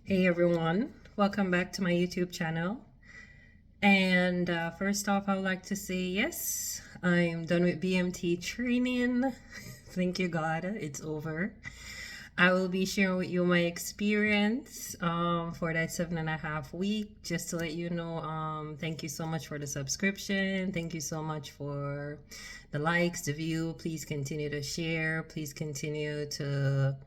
Hey everyone, welcome back to my YouTube channel. And first off, I would like to say yes, I'm done with BMT training. Thank you, God, it's over. I will be sharing with you my experience for that 7.5 week. Just to let you know, thank you so much for the subscription. Thank you so much for the likes, the view. Please continue to share. Please continue to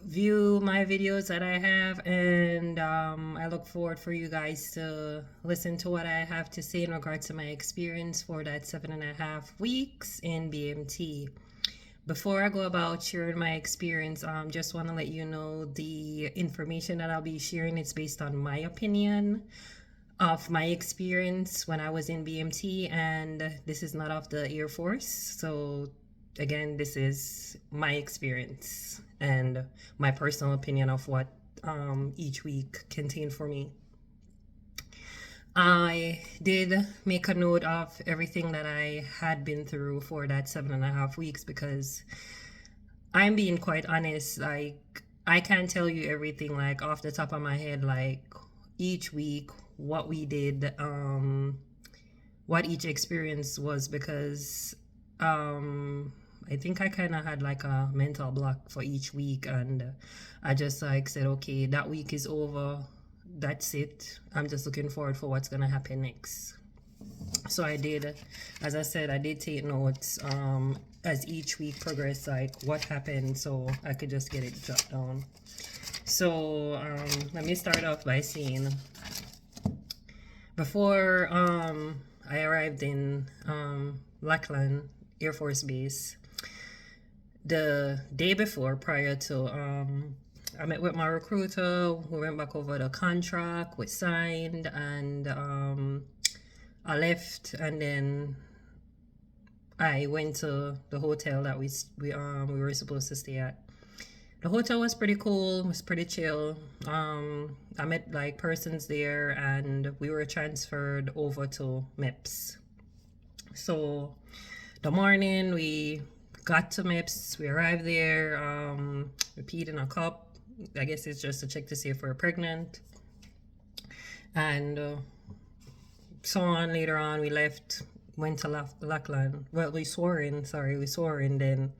view my videos that I have, and I look forward for you guys to listen to what I have to say in regards to my experience for that 7.5 weeks in BMT. Before I go about sharing my experience, just want to let you know the information that I'll be sharing is based on my opinion of my experience when I was in BMT, and this is not of the Air Force. So again, this is my experience and my personal opinion of what each week contained for me. I did make a note of everything that I had been through for that 7.5 weeks because I'm being quite honest. Like, I can't tell you everything like off the top of my head, like each week, what we did, what each experience was, because I think I kind of had like a mental block for each week, and I just like said, okay, that week is over. That's it. I'm just looking forward for what's gonna happen next. So I did, as I said, I did take notes as each week progressed, like what happened, so I could just get it jotted down. So let me start off by saying, before I arrived in Lackland Air Force Base, the day before, prior to I met with my recruiter. We went back over the contract, we signed, and I left, and then I went to the hotel that we were supposed to stay at. The hotel was pretty cool, was pretty chill. I met like persons there, and we were transferred over to MEPS. So the morning we got to MEPS, we arrived there, we peed in a cup. I guess it's just to check to see if we're pregnant. And so on. Later on, we left, went to Lackland. Well, we swore in, then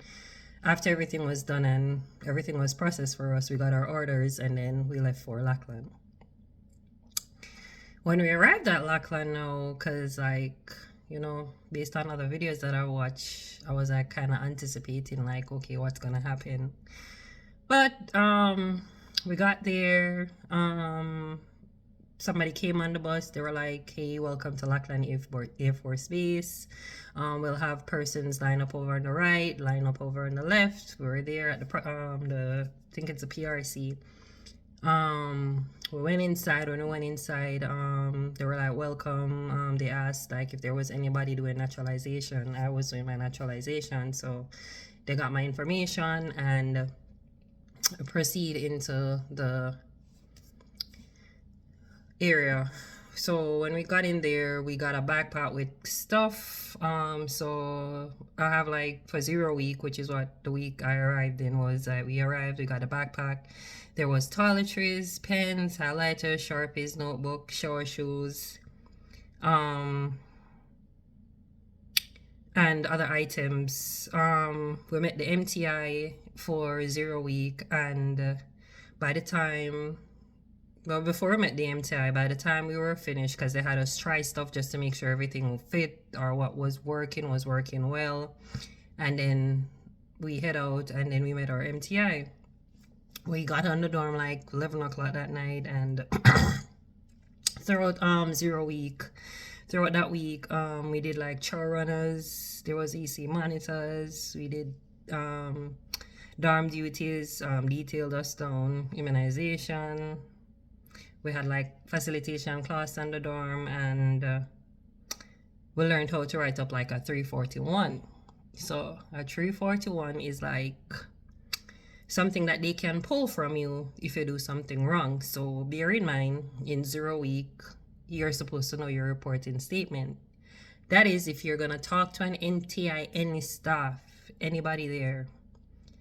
after everything was done and everything was processed for us, we got our orders, and then we left for Lackland. When we arrived at Lackland now, because like, you know, based on other videos that I watch, I was like kind of anticipating like, okay, what's gonna happen. But we got there, somebody came on the bus. They were like, hey, welcome to Lackland Air Force Base. We'll have persons line up over on the right, line up over on the left. We were there at the I think it's a PRC. We went inside. When we went inside, they were like, welcome. They asked like if there was anybody doing naturalization. I was doing my naturalization, so they got my information and proceed into the area. So when we got in there, we got a backpack with stuff. So I have like for 0 week, which is what the week I arrived in was. We arrived, we got a backpack. There was toiletries, pens, highlighters, Sharpies, notebook, shower shoes, and other items. We met the MTI for 0 week, and by the time, well, before we met the MTI, by the time we were finished, because they had us try stuff just to make sure everything would fit, or what was working well, and then we head out, and then we met our MTI. We got on the dorm like 11 o'clock that night, and throughout 0 week, throughout that week, we did like chore runners. There was EC monitors. We did dorm duties, detailed us down, immunization. We had like facilitation class in the dorm, and we learned how to write up like a 341. So a 341 is like something that they can pull from you if you do something wrong. So bear in mind, in 0 week, you're supposed to know your reporting statement. That is, if you're gonna talk to an MTI, any staff, anybody there,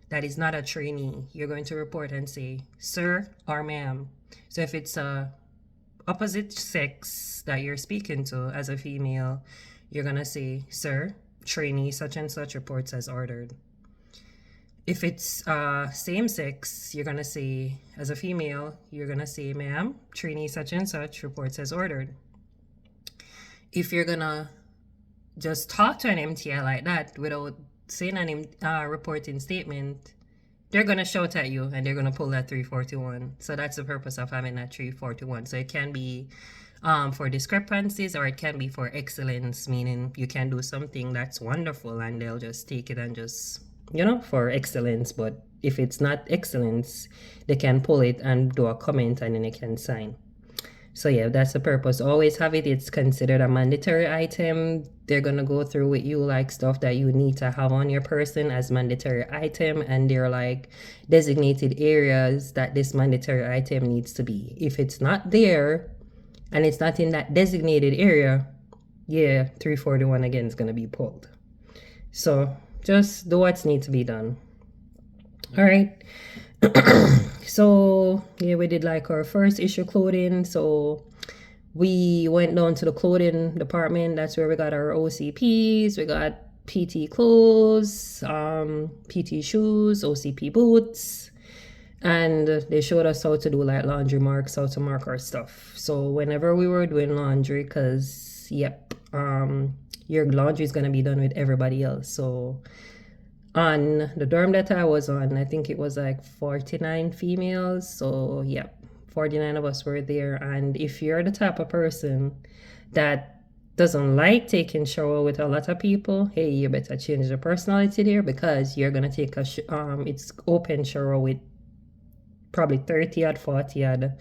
that is not a trainee, you're going to report and say, sir or ma'am. So if it's a opposite sex that you're speaking to as a female, you're going to say, sir, trainee such and such reports as ordered. If it's same sex, you're going to say, as a female, you're going to say, ma'am, trainee such and such reports as ordered. If you're going to just talk to an MTI like that without saying a reporting statement, they're going to shout at you and they're going to pull that 341. So that's the purpose of having that 341. So it can be for discrepancies, or it can be for excellence, meaning you can do something that's wonderful and they'll just take it and just, for excellence. But if it's not excellence, they can pull it and do a comment and then they can sign. So yeah, that's the purpose. Always have it. It's considered a mandatory item. They're going to go through with you like stuff that you need to have on your person as mandatory item. And they're like designated areas that this mandatory item needs to be. If it's not there and it's not in that designated area, yeah, 341 again is going to be pulled. So just do what needs to be done. All right. So yeah, we did like our first issue clothing. So we went down to the clothing department. That's where we got our OCPs. We got PT clothes, PT shoes, OCP boots, and they showed us how to do like laundry marks, how to mark our stuff. So whenever we were doing laundry, because your laundry is gonna be done with everybody else. So on the dorm that I was on, I think it was like 49 females. So yeah, 49 of us were there. And if you're the type of person that doesn't like taking shower with a lot of people, hey, you better change the personality there, because you're gonna take it's open shower with probably 30 odd 40 odd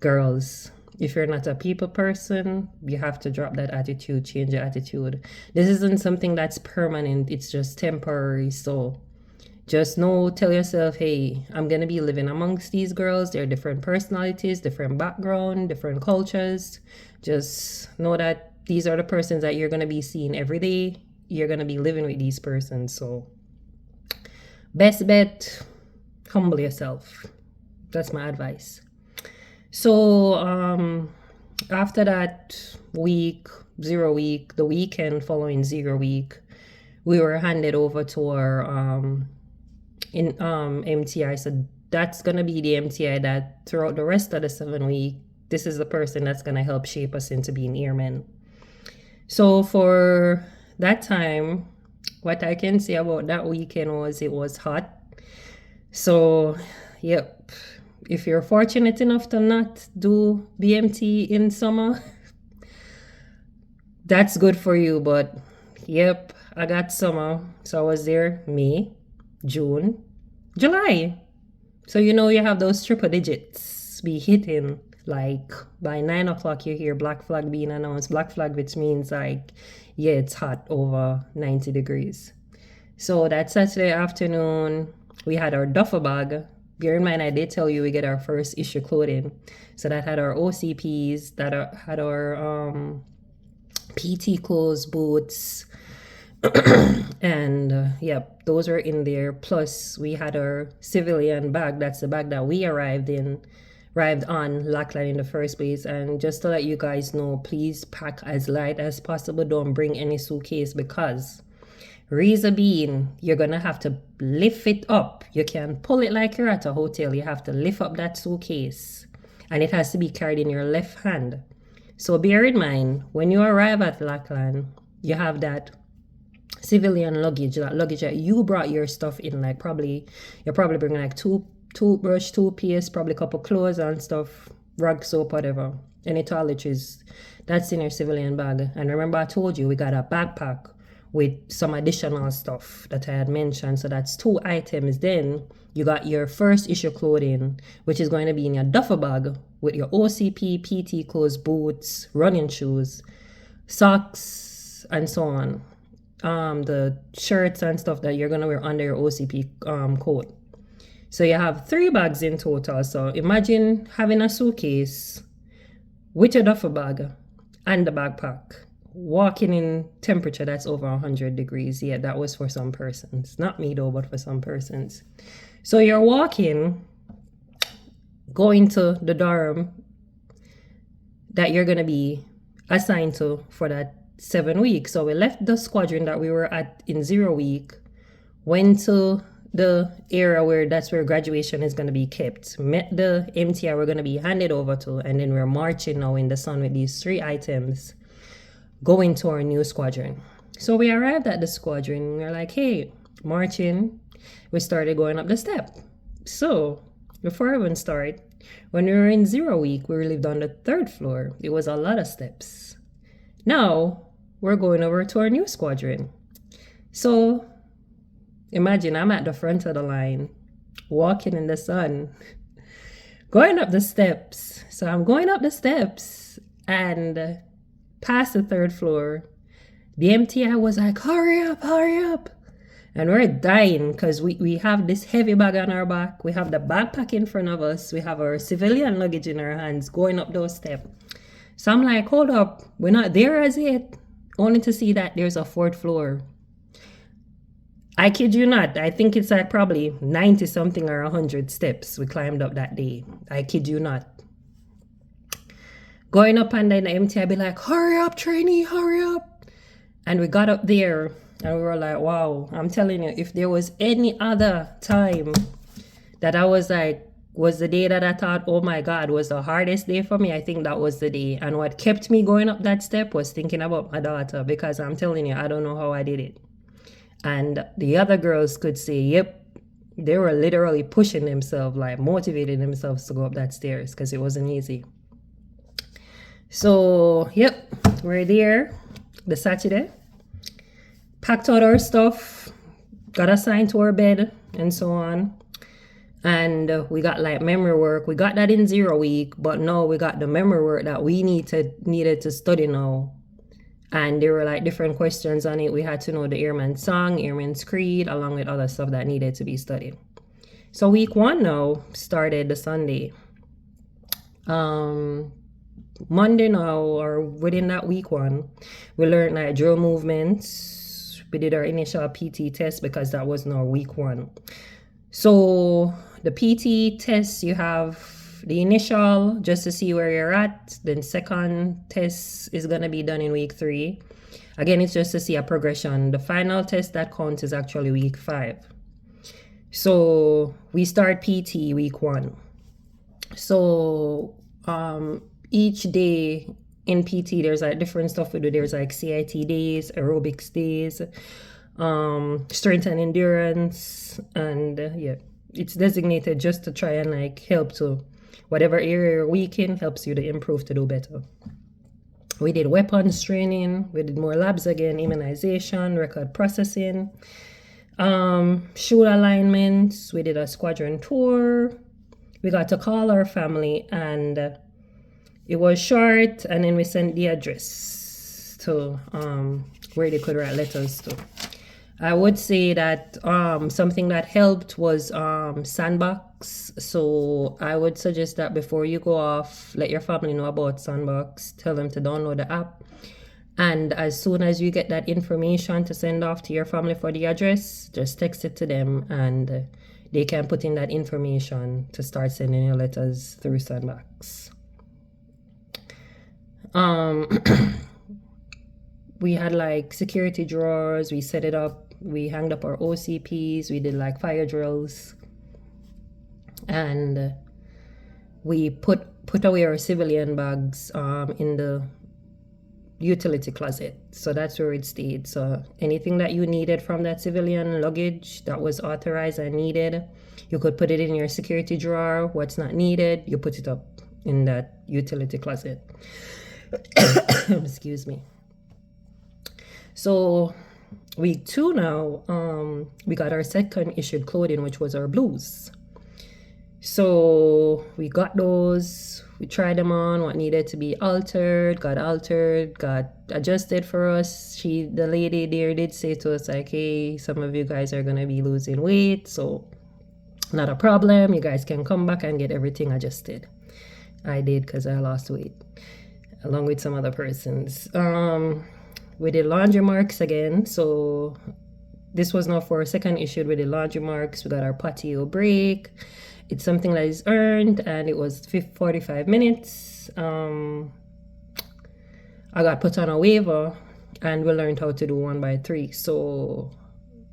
girls. If you're not a people person, you have to drop that attitude, change your attitude. This isn't something that's permanent, it's just temporary. So just tell yourself, hey, I'm going to be living amongst these girls. They're different personalities, different background, different cultures. Just know that these are the persons that you're going to be seeing every day. You're going to be living with these persons. So best bet, humble yourself. That's my advice. So after that week, 0 week, the weekend following 0 week, we were handed over to our MTI. So that's gonna be the MTI that throughout the rest of the 7 week, this is the person that's gonna help shape us into being airmen. So for that time, what I can say about that weekend was it was hot. So yep. If you're fortunate enough to not do BMT in summer, that's good for you. But yep, I got summer. So I was there May, June, July. So you have those triple digits be hitting. Like by 9 o'clock you hear black flag being announced. Black flag, which means like, yeah, it's hot over 90 degrees. So that Saturday afternoon, we had our duffel bag. Bear in mind, I did tell you we get our first issue clothing. So that had our OCPs, had our PT clothes, boots, and yep, those were in there. Plus, we had our civilian bag. That's the bag that we arrived on Lackland in the first place. And just to let you guys know, please pack as light as possible. Don't bring any suitcase, because reason being, you're gonna have to lift it up. You can't pull it like you're at a hotel. You have to lift up that suitcase, and it has to be carried in your left hand. So bear in mind, when you arrive at Lackland, you have that civilian luggage, that luggage that you brought your stuff in. Like you're probably bringing like toothbrush, toothpaste, probably a couple clothes and stuff, rug, soap, whatever, any toiletries. That's in your civilian bag. And remember, I told you we got a backpack with some additional stuff that I had mentioned. So that's 2 items. Then you got your first issue clothing, which is going to be in your duffel bag with your OCP, PT clothes, boots, running shoes, socks, and so on. The shirts and stuff that you're going to wear under your OCP coat. So you have 3 bags in total. So imagine having a suitcase with your duffel bag and the backpack walking in temperature that's over 100 degrees. Yeah, that was for some persons. Not me though, but for some persons. So you're walking, going to the dorm that you're going to be assigned to for that 7 weeks. So we left the squadron that we were at in 0 week, went to the area where that's where graduation is going to be kept, met the MTI we're going to be handed over to, and then we're marching now in the sun with these 3 items going to our new squadron. So we arrived at the squadron. We're like, hey, marching. We started going up the step. So before I even start, when we were in 0 week, we lived on the 3rd floor. It was a lot of steps. Now we're going over to our new squadron. So imagine I'm at the front of the line, walking in the sun, going up the steps. So I'm going up the steps and past the 3rd floor. The MTI was like, hurry up, hurry up. And we're dying because we have this heavy bag on our back. We have the backpack in front of us. We have our civilian luggage in our hands going up those steps. So I'm like, hold up, we're not there as yet. Only to see that there's a 4th floor. I kid you not. I think it's like probably 90 something or 100 steps we climbed up that day. I kid you not. Going up and then the MTI be like, hurry up, trainee, hurry up. And we got up there and we were like, wow, I'm telling you, if there was any other time that I was like, was the day that I thought, oh my God, was the hardest day for me, I think that was the day. And what kept me going up that step was thinking about my daughter, because I'm telling you, I don't know how I did it. And the other girls could say, yep, they were literally pushing themselves, like motivating themselves to go up that stairs because it wasn't easy. So, yep, we're there the Saturday, packed out our stuff, got assigned to our bed and so on. And we got like memory work. We got that in 0 week, but now we got the memory work that we needed to study now. And there were like different questions on it. We had to know the Airman song, Airman's Creed, along with other stuff that needed to be studied. So week 1 now started the Sunday. Monday now, or within that week 1, we learned like drill movements. We did our initial PT test because that was now week 1. So the PT test, you have the initial just to see where you're at. Then second test is going to be done in week 3. Again, it's just to see a progression. The final test that counts is actually week 5. So we start PT week 1. So each day in PT, there's like different stuff we do. There's like CIT days, aerobics days, strength and endurance, and yeah, it's designated just to try and like help to whatever area you're weak in, helps you to improve to do better. We did weapons training, we did more labs again, immunization, record processing, shoot alignments, we did a squadron tour. We got to call our family, and it was short, and then we sent the address to where they could write letters to. I would say that something that helped was Sandbox. So I would suggest that before you go off, let your family know about Sandbox. Tell them to download the app. And as soon as you get that information to send off to your family for the address, just text it to them, and they can put in that information to start sending your letters through Sandbox. We had like security drawers, we set it up, we hanged up our OCPs, we did like fire drills, and we put away our civilian bags in the utility closet. So that's where it stayed. So anything that you needed from that civilian luggage that was authorized and needed, you could put it in your security drawer. What's not needed, you put it up in that utility closet. Excuse me. So week 2 now, we got our second issued clothing, which was our blues. So we got those, we tried them on, what needed to be altered, got adjusted for us. The lady there did say to us like, hey, some of you guys are gonna be losing weight, so not a problem, you guys can come back and get everything adjusted. I did, because I lost weight along with some other persons. we did laundry marks again. So this was now for a second issue with the laundry marks. We got our patio break. It's something that is earned, and it was 45 minutes. I got put on a waiver, and we learned how to do 1x3. So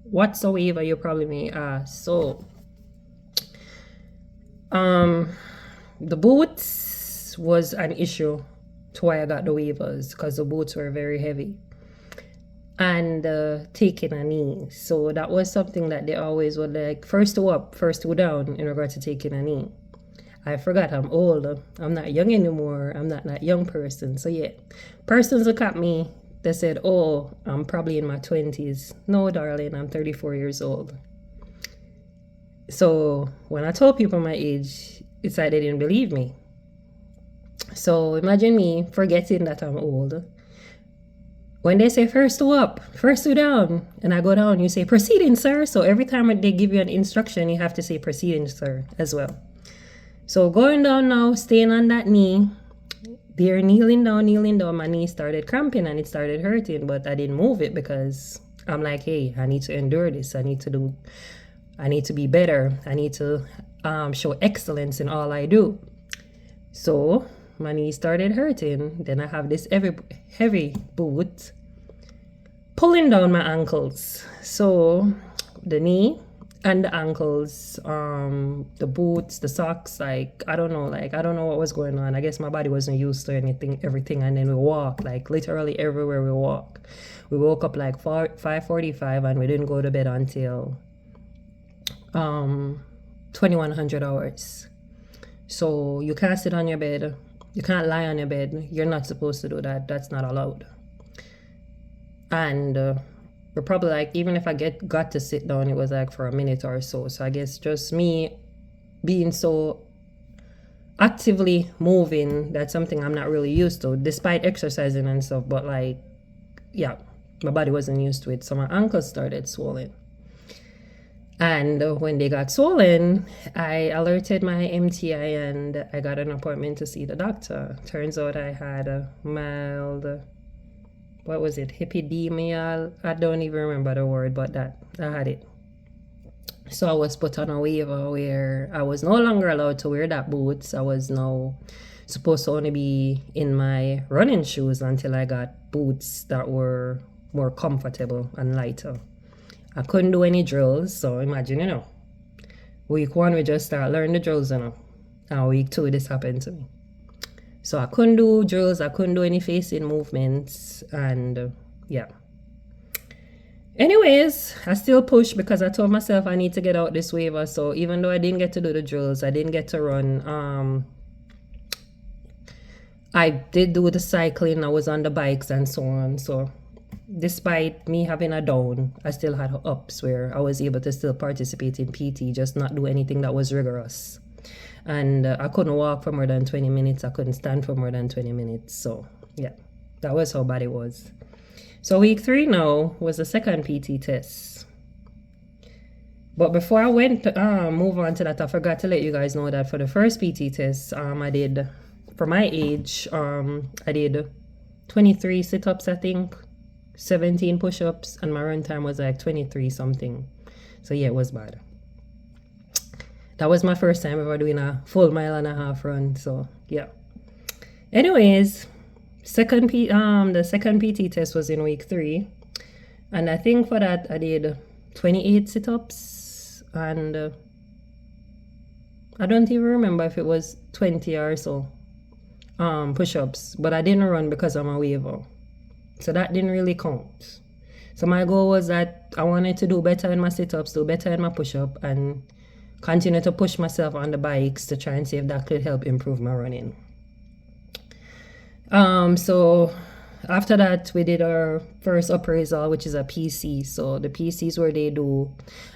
what's a waiver, you probably may ask. So the boots was an issue to why I got the waivers, because the boots were very heavy, and taking a knee. So that was something that they always would like, first two up, first two down, in regard to taking a knee. I forgot I'm old. I'm not young anymore. I'm not that young person. So yeah, persons look at me, they said, oh, I'm probably in my 20s. No, darling, I'm 34 years old. So when I told people my age, it's like they didn't believe me. So imagine me forgetting that I'm old. When they say first two up, first two down, and I go down, you say proceeding, sir. So every time they give you an instruction, you have to say proceeding, sir, as well. So going down now, staying on that knee, they're kneeling down, my knee started cramping and it started hurting, but I didn't move it because I'm like, hey, I need to endure this. I need to be better. I need to show excellence in all I do. So my knee started hurting. Then I have this heavy boot pulling down my ankles. So the knee and the ankles, the boots, the socks, I don't know what was going on. I guess my body wasn't used to everything. And then we walk, like literally everywhere we walk. We woke up like 5:45 and we didn't go to bed until 2100 hours. So you can't sit on your bed. You can't lie on your bed. You're not supposed to do that. That's not allowed. And we're probably like, even if I got to sit down, it was like for a minute or so. So I guess just me being so actively moving, that's something I'm not really used to, despite exercising and stuff. But like, yeah, my body wasn't used to it. So my ankles started swelling. And when they got swollen, I alerted my MTI and I got an appointment to see the doctor. Turns out I had a mild, hipedema? I don't even remember the word, but I had it. So I was put on a waiver where I was no longer allowed to wear that boots. I was now supposed to only be in my running shoes until I got boots that were more comfortable and lighter. I couldn't do any drills, so imagine, week 1 we just start learning the drills, and week 2 this happened to me. So I couldn't do drills, I couldn't do any facing movements, and yeah. Anyways, I still pushed because I told myself I need to get out this waiver. So even though I didn't get to do the drills, I didn't get to run, I did do the cycling, I was on the bikes and so on. So despite me having a down, I still had ups where I was able to still participate in PT, just not do anything that was rigorous. And I couldn't walk for more than 20 minutes. I couldn't stand for more than 20 minutes. So yeah, that was how bad it was. So week 3 now was the second PT test. But before I move on to that, I forgot to let you guys know that for the first PT test, I did, for my age, I did 23 sit-ups, I think, 17 push-ups, and my run time was like 23 something. So yeah, it was bad. That was my first time ever doing a full 1.5 mile run. So yeah. Anyways, the second PT test was in week 3, and I think for that I did 28 sit-ups, and I don't even remember if it was 20 or so push-ups, but I didn't run because I'm a waiver. So that didn't really count. So my goal was that I wanted to do better in my sit-ups, do better in my push-up, and continue to push myself on the bikes to try and see if that could help improve my running. So after that, we did our first appraisal, which is a PC. So the PC is where they do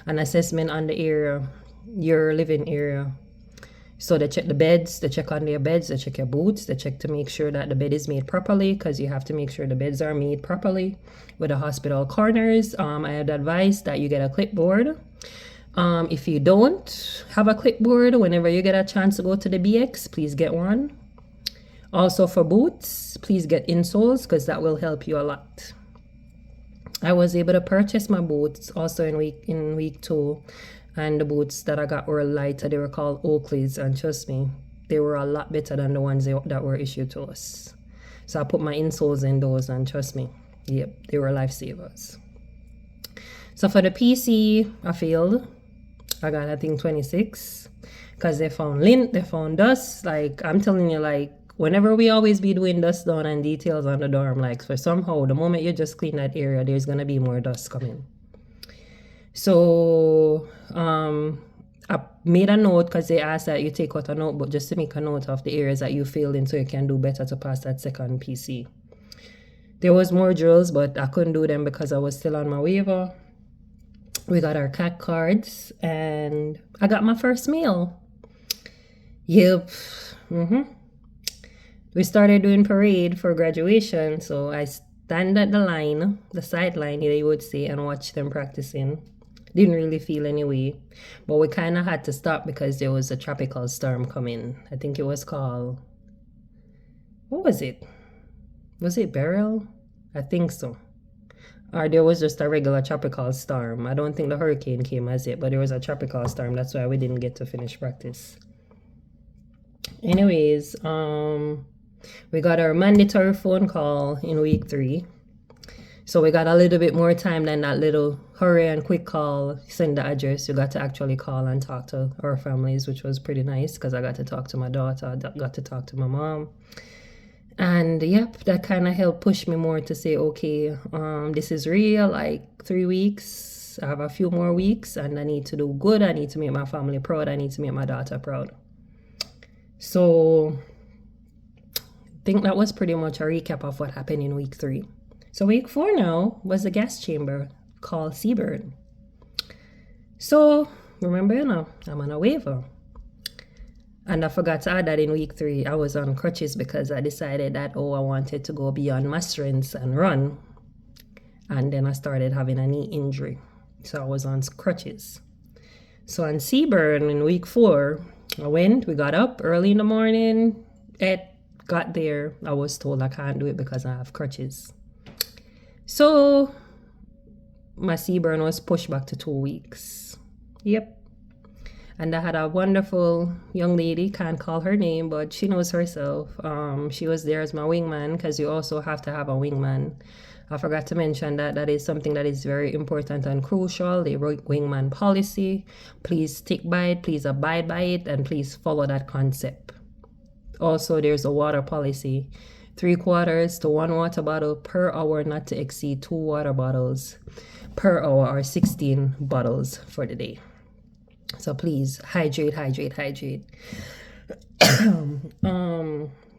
an assessment on the area, your living area. So they check the beds, they check on your beds, they check your boots, they check to make sure that the bed is made properly, because you have to make sure the beds are made properly with the hospital corners. I had advised that you get a clipboard. If you don't have a clipboard, whenever you get a chance to go to the BX, please get one. Also for boots, please get insoles, because that will help you a lot. I was able to purchase my boots also in week 2, and the boots that I got were lighter. They were called Oakleys, and trust me, they were a lot better than the ones that were issued to us. So I put my insoles in those, and trust me, yep, they were lifesavers. So for the PC, I failed. I got, I think, 26, because they found lint, they found dust. Like, I'm telling you, like, whenever we always be doing dust down and details on the dorm, like, for somehow, the moment you just clean that area, there's gonna be more dust coming. So I made a note, because they asked that you take out a notebook just to make a note of the areas that you failed in, so you can do better to pass that second PC. There was more drills, but I couldn't do them because I was still on my waiver. We got our CAT cards, and I got my first meal. Yep. We started doing parade for graduation, so I stand at the line, the sideline, you would say, and watch them practicing. Didn't really feel any way, but we kind of had to stop because there was a tropical storm coming. I think it was called, what was it? Was it Beryl? I think so. Or there was just a regular tropical storm. I don't think the hurricane came as it, but there was a tropical storm. That's why we didn't get to finish practice. Anyways, we got our mandatory phone call in week 3. So we got a little bit more time than that little hurry and quick call, send the address. We got to actually call and talk to our families, which was pretty nice, because I got to talk to my daughter, I got to talk to my mom. And yep, that kind of helped push me more to say, okay, this is real, like 3 weeks. I have a few more weeks, and I need to do good. I need to make my family proud. I need to make my daughter proud. So I think that was pretty much a recap of what happened in week 3. So week 4 now was the gas chamber called Seaburn. So remember, I'm on a waiver. And I forgot to add that in week 3, I was on crutches because I decided that, I wanted to go beyond my strengths and run. And then I started having a knee injury. So I was on crutches. So on Seaburn in week 4, we got up early in the morning, got there. I was told I can't do it because I have crutches. So my Seaburn was pushed back to 2 weeks. Yep. And I had a wonderful young lady, can't call her name, but she knows herself. She was there as my wingman, because you also have to have a wingman. I forgot to mention that is something that is very important and crucial, the wingman policy. Please stick by it, please abide by it, and please follow that concept. Also, there's a water policy. 3/4 to 1 water bottle per hour, not to exceed 2 water bottles per hour, or 16 bottles for the day. So please hydrate.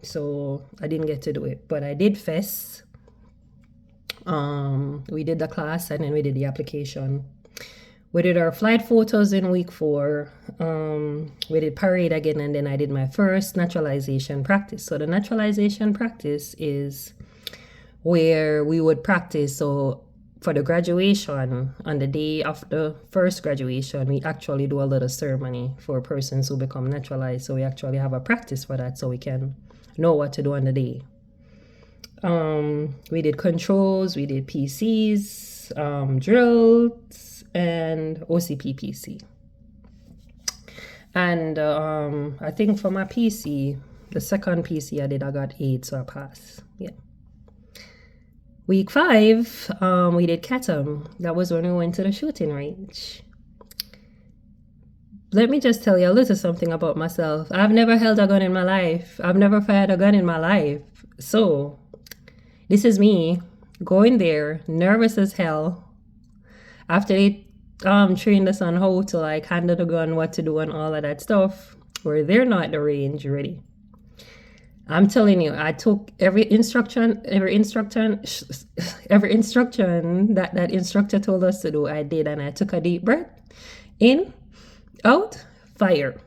So I didn't get to do it, but I did FES. We did the class, and then we did the application. We did our flight photos in week 4. We did parade again, and then I did my first naturalization practice. So the naturalization practice is where we would practice. So for the graduation, on the day of the first graduation, we actually do a little ceremony for persons who become naturalized. So we actually have a practice for that, so we can know what to do on the day. We did controls, we did PCs, drills, and OCPPC. And I think for my PC, the second PC I got 8, so I passed. Yeah. Week 5, we did CATM. That was when we went to the shooting range. Let me just tell you a little something about myself. I've never held a gun in my life. I've never fired a gun in my life. So this is me going there, nervous as hell. After they trained us on how to like handle the gun, what to do, and all of that stuff, we're there now at the range ready. I'm telling you, I took every instruction that instructor told us to do, I did, and I took a deep breath. In, out, fire.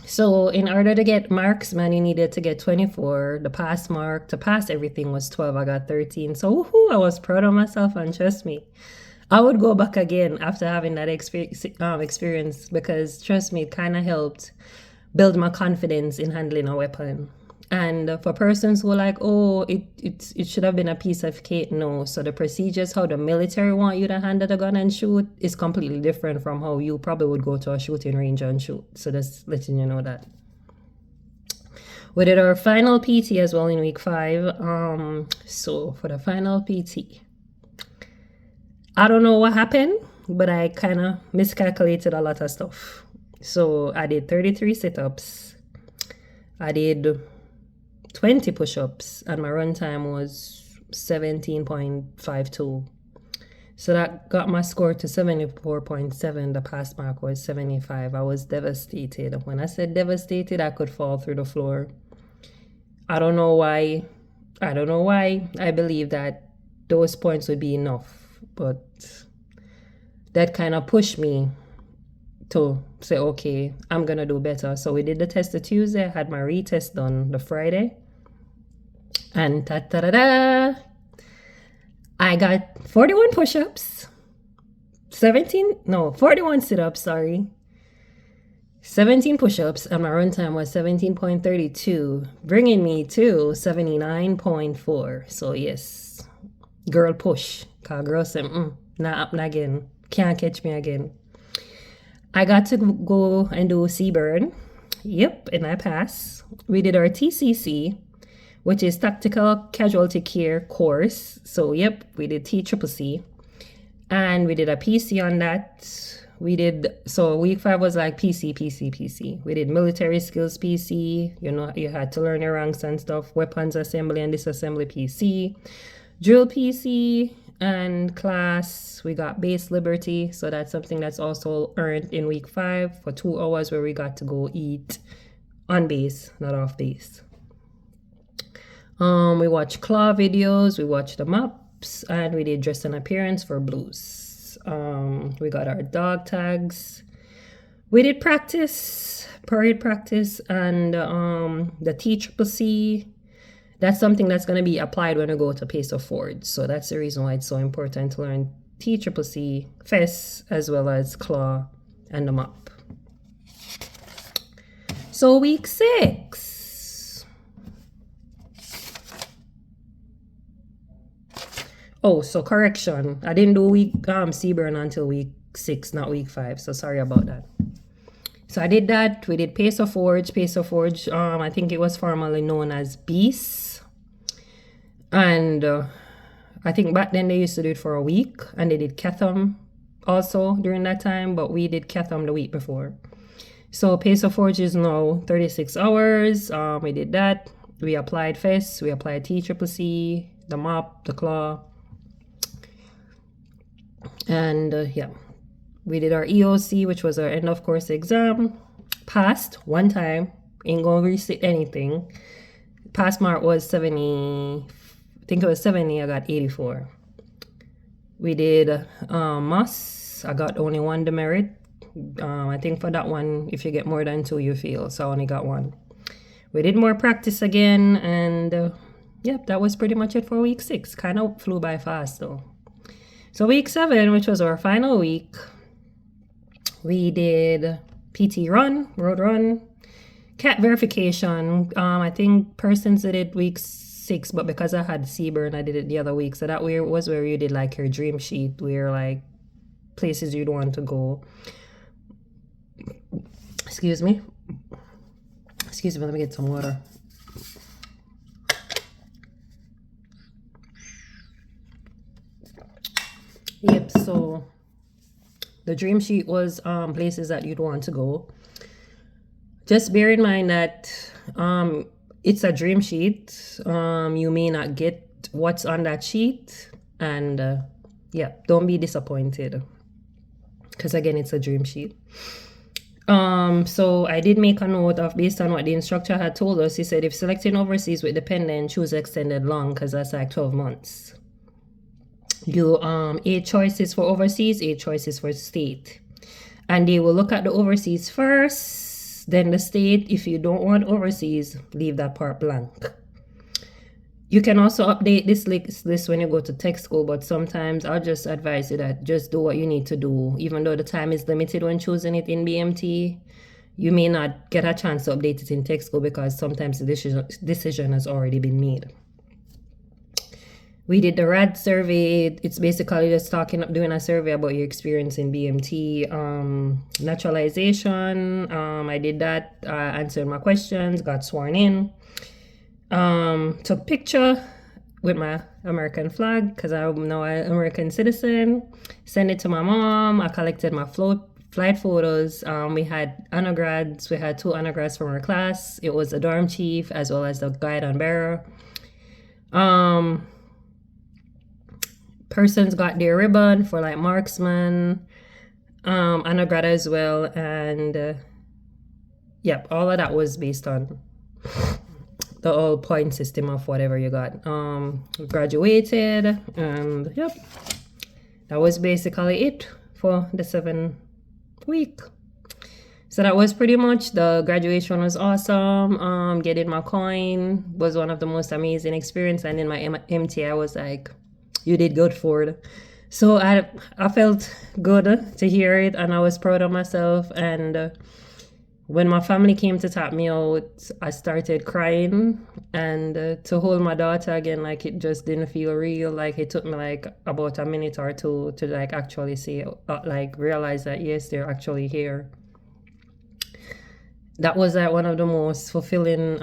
So in order to get marksman, you needed to get 24. The pass mark to pass everything was 12. I got 13. So woohoo, I was proud of myself, and trust me, I would go back again after having that experience, because trust me, it kind of helped build my confidence in handling a weapon. And for persons who are like, oh, it should have been a piece of cake, no. So the procedures, how the military want you to handle the gun and shoot, is completely different from how you probably would go to a shooting range and shoot. So just letting you know that. We did our final PT as well in week 5. So for the final PT, I don't know what happened, but I kind of miscalculated a lot of stuff. So I did 33 sit-ups. I did 20 push-ups, and my run time was 17.52. So that got my score to 74.7. The pass mark was 75. I was devastated. When I said devastated, I could fall through the floor. I don't know why. I believe that those points would be enough, but that kind of pushed me to say, okay, I'm gonna do better. So we did the test the Tuesday. I had my retest done the Friday, and I got 41 push-ups, 41 sit-ups, 17 push-ups, and my run time was 17.32, bringing me to 79.4. So yes, girl push. Cause girl said, not up again. Can't catch me again. I got to go and do Seaburn. Yep, and I passed. We did our TCC, which is Tactical Casualty Care course. So yep, we did TCCC. And we did a PC on that. So week 5 was like PC. We did military skills PC. You know, you had to learn your ranks and stuff. Weapons assembly and disassembly PC. Drill PC and class. We got base liberty. So that's something that's also earned in week 5 for 2 hours where we got to go eat on base, not off base. We watched claw videos. We watched the maps, and we did dress and appearance for blues. We got our dog tags. We did parade practice, and the TCCC. That's something that's going to be applied when we go to Pacer Forge. So that's the reason why it's so important to learn TCCC, FES, as well as claw and the map. So week 6. Oh, so correction. I didn't do week Seaburn until week 6, not week 5. So sorry about that. So I did that. We did Pacer Forge. I think it was formerly known as Beast. And I think back then they used to do it for a week. And they did Catham also during that time. But we did Catham the week before. So Pacer Forge is now 36 hours. We did that. We applied FES. We applied TCCC, the map, the claw. And yeah, we did our EOC, which was our end of course exam. Passed one time, ain't gonna resit anything. Pass mark was 70, I think it was 70, I got 84. We did MOS, I got only 1 demerit. I think for that one, if you get more than 2, you fail, so I only got 1. We did more practice again, and yep, that was pretty much it for week 6. Kind of flew by fast though. So week 7, which was our final week, we did PT run, road run, cat verification. I think persons did it week 6, but because I had Seaburn, I did it the other week. So that was where you did like your dream sheet, where like places you'd want to go. Excuse me, let me get some water. Yep, so the dream sheet was places that you'd want to go. Just bear in mind that it's a dream sheet. You may not get what's on that sheet, and yeah, don't be disappointed, because again, it's a dream sheet. So I did make a note of, based on what the instructor had told us, he said if selecting overseas with dependent, choose extended long, because that's like 12 months. Do 8 choices for overseas, 8 choices for state, and they will look at the overseas first, then the state. If you don't want overseas, leave that part blank. You can also update this list when you go to tech school, but sometimes I'll just advise you that just do what you need to do. Even though the time is limited when choosing it in BMT, you may not get a chance to update it in textbook because sometimes the decision has already been made. We did the RAD survey. It's basically just doing a survey about your experience in BMT. Naturalization, I did that, answered my questions, got sworn in. Took picture with my American flag because I'm now an American citizen. Sent it to my mom. I collected my flight photos. We had undergrads. We had 2 undergrads from our class. It was the dorm chief as well as the guide and bearer. Persons got their ribbon for like marksman, undergrad as well, and yep, all of that was based on the whole point system of whatever you got. Graduated, and yep, that was basically it for the 7th week. So that was pretty much, the graduation was awesome. Getting my coin was one of the most amazing experience, and in my MT I was like, you did good, Ford. So I felt good to hear it, and I was proud of myself. And when my family came to tap me out, I started crying, and to hold my daughter again, like, it just didn't feel real. Like, it took me like about a minute or two to like actually see, like realize that yes, they're actually here. That was like one of the most fulfilling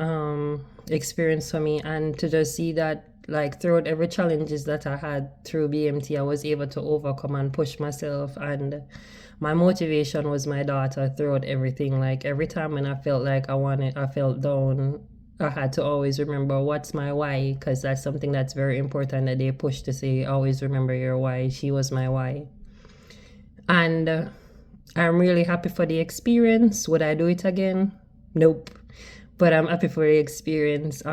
experience for me, and to just see that, like, throughout every challenges that I had through BMT, I was able to overcome and push myself, and my motivation was my daughter throughout everything. Like, every time when I felt like I felt down, I had to always remember what's my why, because that's something that's very important that they push to say, always remember your why. She was my why. And I'm really happy for the experience. Would I do it again? Nope. But I'm happy for the experience.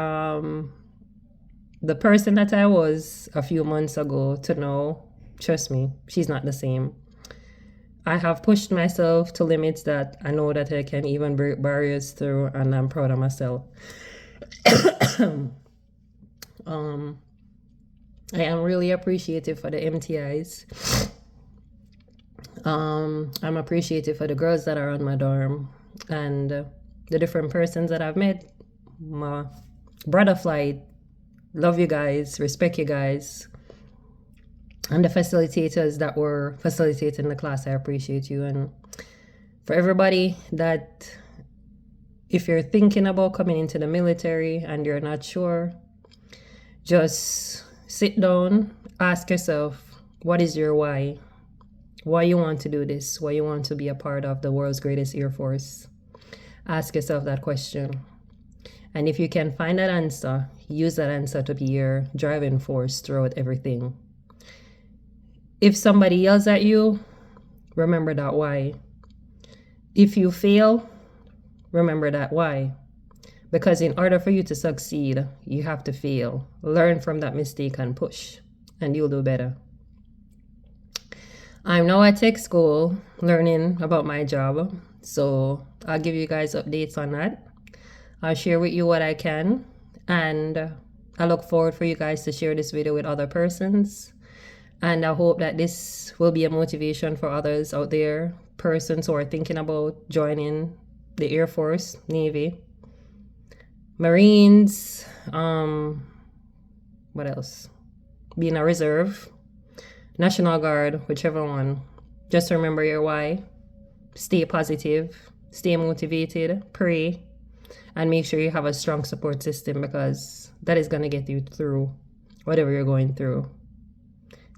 The person that I was a few months ago to now, trust me, she's not the same. I have pushed myself to limits that I know that I can even break barriers through, and I'm proud of myself. I am really appreciative for the MTIs. I'm appreciative for the girls that are on my dorm, and the different persons that I've met. My brother flight, love you guys, respect you guys. And the facilitators that were facilitating the class, I appreciate you. And for everybody that, if you're thinking about coming into the military and you're not sure, just sit down, ask yourself, what is your why? Why you want to do this? Why you want to be a part of the world's greatest Air Force? Ask yourself that question. And if you can find that answer, use that answer to be your driving force throughout everything. If somebody yells at you, remember that why. If you fail, remember that why. Because in order for you to succeed, you have to fail. Learn from that mistake and push, and you'll do better. I'm now at tech school learning about my job, so I'll give you guys updates on that. I'll share with you what I can, and I look forward for you guys to share this video with other persons. And I hope that this will be a motivation for others out there, persons who are thinking about joining the Air Force, Navy, Marines, what else? Being a reserve, National Guard, whichever one. Just remember your why. Stay positive, stay motivated, pray, and make sure you have a strong support system, because that is going to get you through whatever you're going through.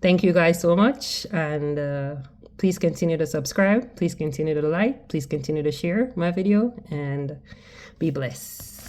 Thank you guys so much, and please continue to subscribe, please continue to like, please continue to share my video, and be blessed.